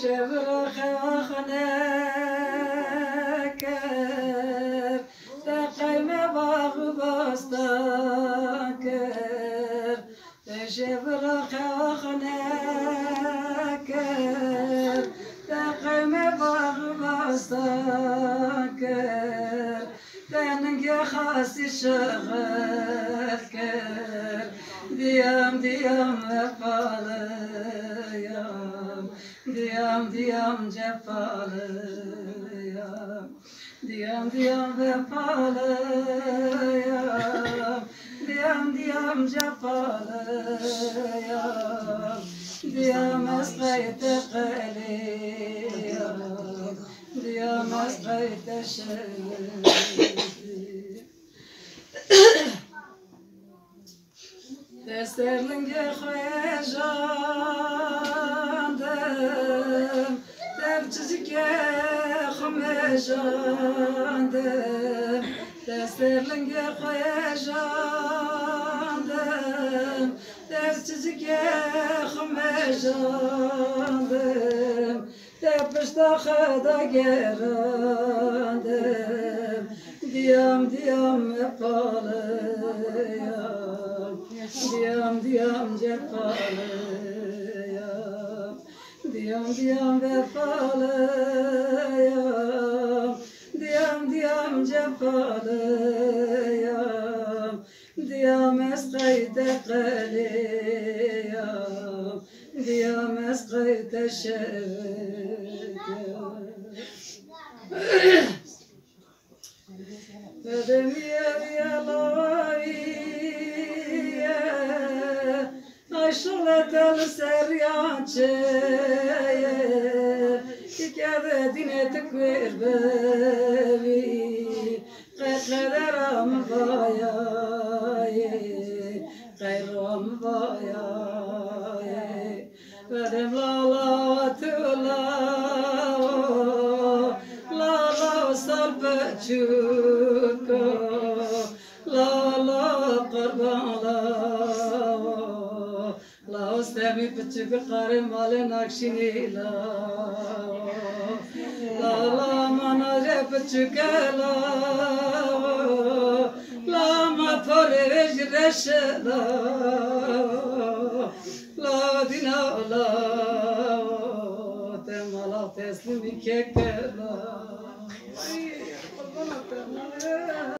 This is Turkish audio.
شبرخ خناكر تقيم باغ بستاكر شبرخ خناكر تقيم باغ بستاكر تنجي خاصي شغالكر ديام فاليام ديام جفاليام ديام فاليام ديام جفاليام ديام اسقيت قليام ديام اسقيت شيء Desterlinge xwejandım Tevcizike xwejandım Desterlinge xwejandım Tevcizike xwejandım Tepişte xeda gerandım Diyam epalıyam Diyam cefalıyam Diyam vefalıyam Diyam cefalıyam Diyam esqayte qaliyam Diyam esqayte şevkiyam Ödemiye yalayı Aşıletel seryançeye İkade dinetik ver bevi Qedram vayaye Qayram vayaye Ödem lalatula Lala sarpeçuko Lala qarbala La ostemi pichuk qare male nakshini la manare pichuk la ma thore vejresh la dina la te mala teslim kekla